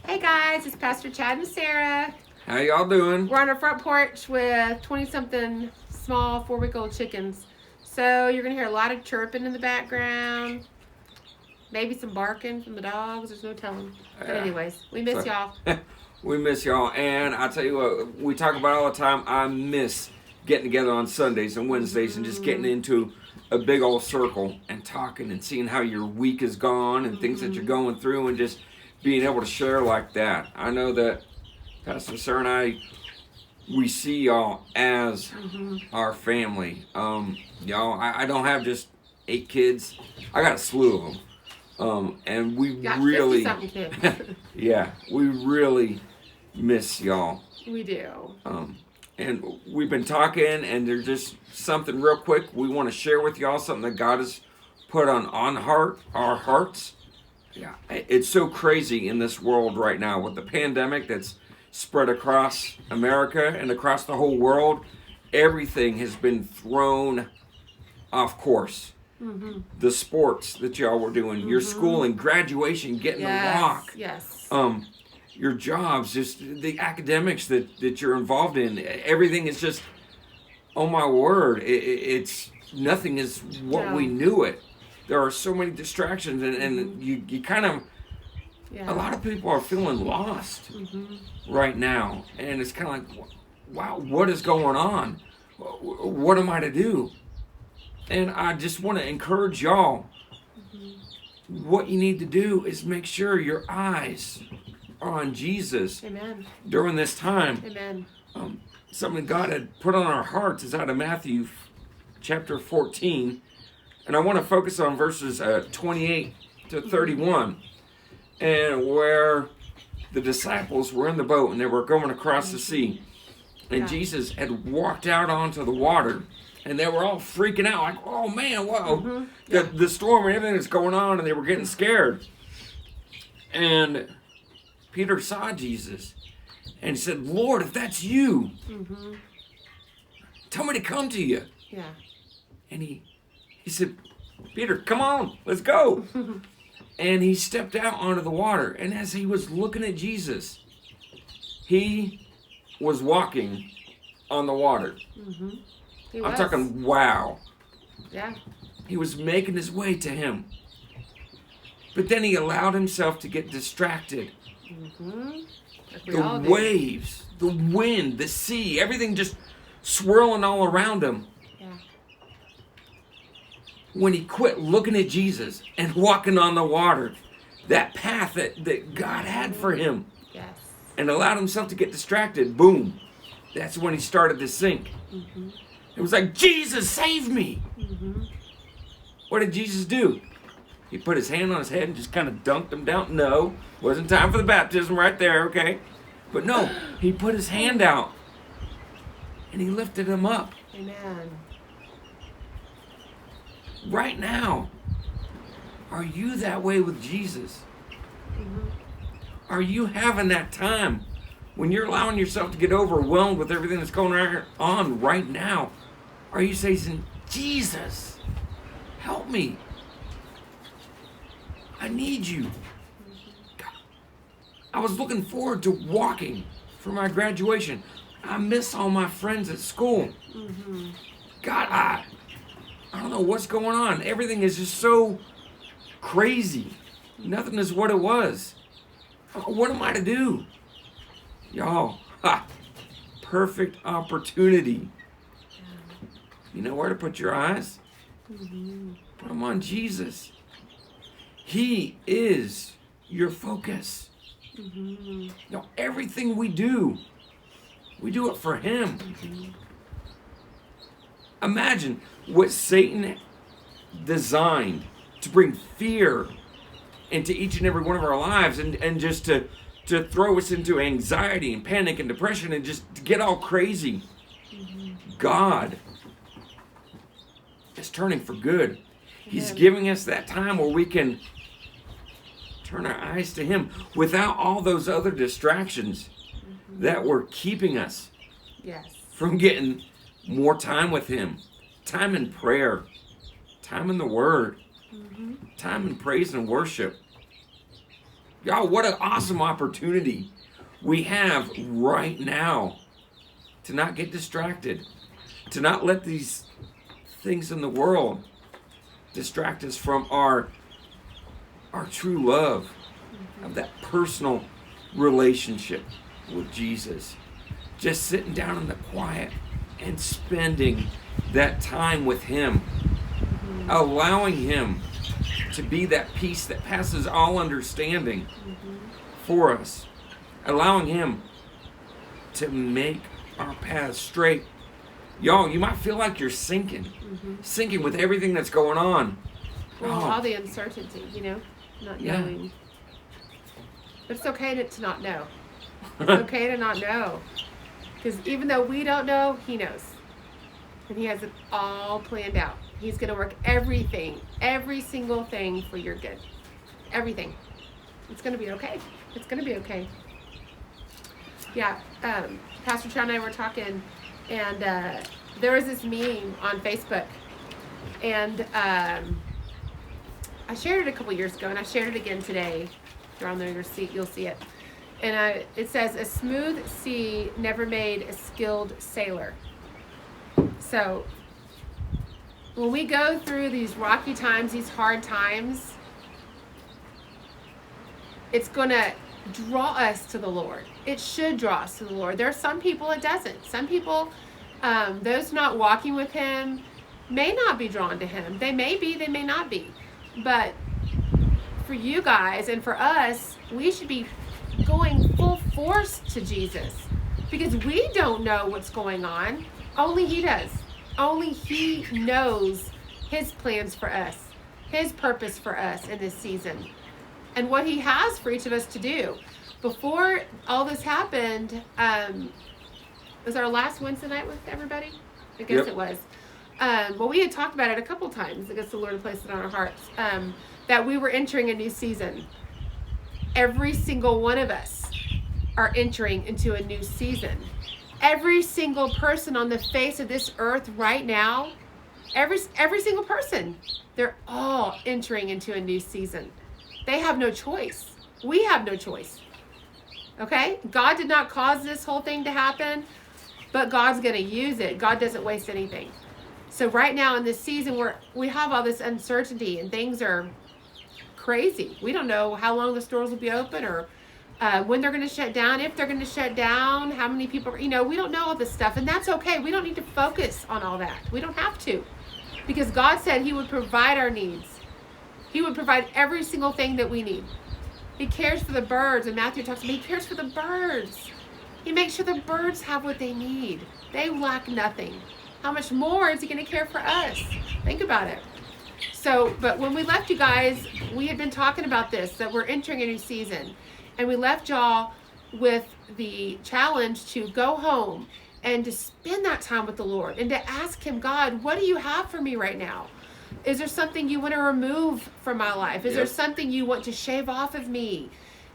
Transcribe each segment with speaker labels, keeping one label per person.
Speaker 1: Hey guys, it's Pastor Chad and Sarah.
Speaker 2: How y'all doing?
Speaker 1: We're on our front porch with 20-something small 4-week-old chickens. So you're going to hear a lot of chirping in the background. Maybe some barking from the dogs. There's no telling. But anyways, we miss y'all.
Speaker 2: We miss y'all. And I tell you what, we talk about all the time. I miss getting together on Sundays and Wednesdays and just getting into a big old circle and talking and seeing how your week is gone and things that you're going through and just being able to share like that. I know that Pastor Sarah and I, we see y'all as our family. Y'all, I don't have just 8 kids. I got a slew of them. And we
Speaker 1: Got
Speaker 2: really,
Speaker 1: 50-something kids.
Speaker 2: yeah, we really miss y'all.
Speaker 1: We do.
Speaker 2: And we've been talking, and there's just something real quick we want to share with y'all, something that God has put on our hearts. Yeah, it's so crazy in this world right now with the pandemic that's spread across America and across the whole world. Everything has been thrown off course. The sports that y'all were doing, your schooling, graduation, getting to walk.
Speaker 1: Yes.
Speaker 2: Your jobs, just the academics that you're involved in, everything is just, oh my word, it's nothing is what we knew it. There are so many distractions, and you kind of, a lot of people are feeling lost right now, and it's kind of like, wow, what is going on? What am I to do? And I just want to encourage y'all, what you need to do is make sure your eyes are on Jesus.
Speaker 1: Amen.
Speaker 2: During this time.
Speaker 1: Amen.
Speaker 2: Something God had put on our hearts is out of Matthew chapter 14. And I want to focus on verses 28 to 31. And where the disciples were in the boat and they were going across the sea. And Jesus had walked out onto the water. And they were all freaking out, like, oh man, whoa. The storm and everything that's going on, and they were getting scared. And Peter saw Jesus and said, Lord, if that's you, tell me to come to you.
Speaker 1: Yeah.
Speaker 2: And he said, Peter, come on, let's go. And he stepped out onto the water. And as he was looking at Jesus, he was walking on the water. I'm talking, wow.
Speaker 1: Yeah.
Speaker 2: He was making his way to him. But then he allowed himself to get distracted.
Speaker 1: Like
Speaker 2: The waves, the wind, the sea, everything just swirling all around him.
Speaker 1: Yeah.
Speaker 2: When he quit looking at Jesus and walking on the water, that path that God had for him,
Speaker 1: Yes.
Speaker 2: and allowed himself to get distracted, boom, that's when he started to sink. It was like, Jesus, save me. What did Jesus do? He put his hand on his head and just kind of dunked him down. No, wasn't time for the baptism right there, okay? But no, he put his hand out and he lifted him up.
Speaker 1: Amen.
Speaker 2: Right now, are you that way with Jesus? Are you having that time when you're allowing yourself to get overwhelmed with everything that's going on right now? Are you saying, Jesus, help me? I need you. God, I was looking forward to walking for my graduation. I miss all my friends at school. God, I don't know what's going on. Everything is just so crazy. Nothing is what it was. What am I to do? Y'all, perfect opportunity. You know where to put your eyes? Put them on Jesus. He is your focus. You know, everything we do it for him. Imagine what Satan designed to bring fear into each and every one of our lives, and just to throw us into anxiety and panic and depression and just to get all crazy. God is turning for good. He's giving us that time where we can turn our eyes to him without all those other distractions that were keeping us from getting more time with him. Time in prayer, time in the word, time in praise and worship. Y'all, what an awesome opportunity we have right now to not get distracted, to not let these things in the world distract us from our true love of that personal relationship with Jesus. Just sitting down in the quiet and spending that time with Him, allowing Him to be that peace that passes all understanding for us, allowing Him to make our paths straight. Y'all, you might feel like you're sinking with everything that's going on.
Speaker 1: Well, all the uncertainty, not knowing. But it's okay to not know. It's okay to not know. Because even though we don't know, He knows. And He has it all planned out. He's going to work everything, every single thing for your good. Everything. It's going to be okay. It's going to be okay. Yeah, Pastor Chad and I were talking, and there was this meme on Facebook. And I shared it a couple years ago, and I shared it again today. If you're on there, you'll see it. And it says, "A smooth sea never made a skilled sailor." So when we go through these rocky times, these hard times, it's going to draw us to the Lord. It should draw us to the Lord. There are some people it doesn't. Some people, those not walking with Him, may not be drawn to Him. They may be, they may not be. But for you guys and for us, we should be going full force to Jesus, because we don't know what's going on. Only He does. Only He knows His plans for us, His purpose for us in this season, and what He has for each of us to do. Before all this happened, was our last Wednesday night with everybody? I guess it was. Well, we had talked about it a couple times. I guess the Lord had placed it on our hearts, that we were entering a new season. Every single one of us are entering into a new season. Every single person on the face of this earth right now, every single person, they're all entering into a new season. They have no choice. We have no choice. Okay? God did not cause this whole thing to happen, but God's going to use it. God doesn't waste anything. So right now in this season where we have all this uncertainty and things are crazy. We don't know how long the stores will be open, or when they're going to shut down, if they're going to shut down, how many people, we don't know all this stuff, and that's okay. We don't need to focus on all that. We don't have to, because God said He would provide our needs. He would provide every single thing that we need. He cares for the birds, and Matthew talks about He cares for the birds. He makes sure the birds have what they need. They lack nothing. How much more is He going to care for us? Think about it. So, but when we left you guys, we had been talking about this, that we're entering a new season. And we left y'all with the challenge to go home and to spend that time with the Lord and to ask Him, God, what do you have for me right now? Is there something you want to remove from my life? Is there something you want to shave off of me?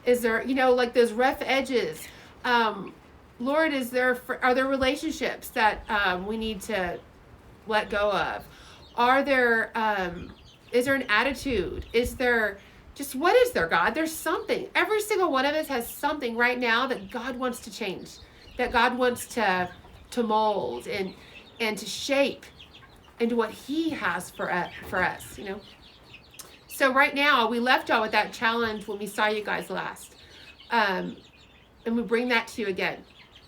Speaker 1: Is there, like those rough edges? Lord, are there relationships that we need to let go of? Is there an attitude? Is there what is there, God? There's something. Every single one of us has something right now that God wants to change, that God wants to mold and to shape into what He has for us, So right now, we left y'all with that challenge when we saw you guys last. And we bring that to you again.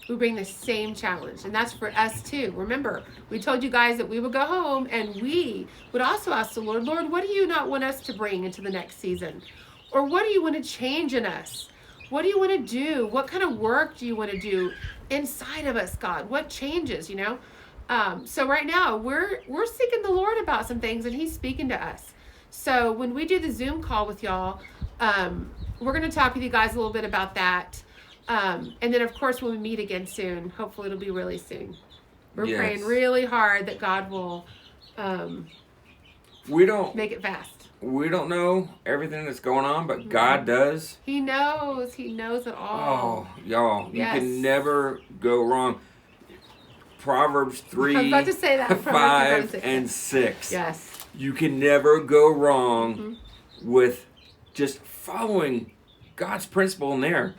Speaker 1: We bring the same challenge, and that's for us too. Remember, we told you guys that we would go home and we would also ask the Lord, what do you not want us to bring into the next season? Or what do you want to change in us? What do you want to do? What kind of work do you want to do inside of us, God? What changes, So right now, we're seeking the Lord about some things, and He's speaking to us. So when we do the Zoom call with y'all, we're going to talk with you guys a little bit about that. And then, of course, when we meet again soon, hopefully it'll be really soon. We're praying really hard that God will make it fast.
Speaker 2: We don't know everything that's going on, but God does.
Speaker 1: He knows. He knows it all.
Speaker 2: Oh, y'all, you can never go wrong. Proverbs 3,
Speaker 1: I was about to say that.
Speaker 2: 5, and 6.
Speaker 1: Yes.
Speaker 2: You can never go wrong with just following God's principle in there.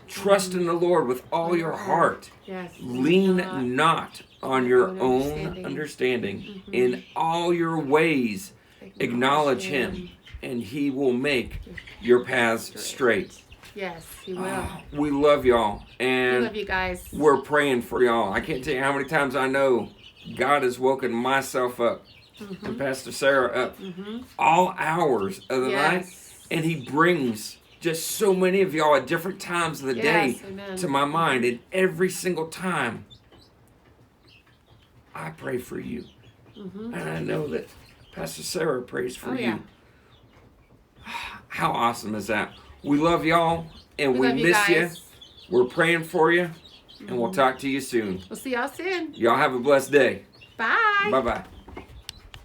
Speaker 2: Trust in the Lord with all your heart.
Speaker 1: Yes.
Speaker 2: Lean
Speaker 1: Not
Speaker 2: not on your own understanding. In all your ways, acknowledge Him, and He will make your paths straight.
Speaker 1: Yes, He will.
Speaker 2: We love y'all,
Speaker 1: We
Speaker 2: and
Speaker 1: love you guys.
Speaker 2: we're praying for y'all. I can't tell you how many times I know God has woken myself up and Pastor Sarah up all hours of the night, and He brings just so many of y'all at different times of the day to my mind, and every single time I pray for you, and I know that Pastor Sarah prays for you. How awesome is that? We love y'all, and we miss you. We're praying for you, and we'll talk to you soon.
Speaker 1: We'll see y'all soon.
Speaker 2: Y'all have a blessed day.
Speaker 1: Bye.
Speaker 2: Bye-bye.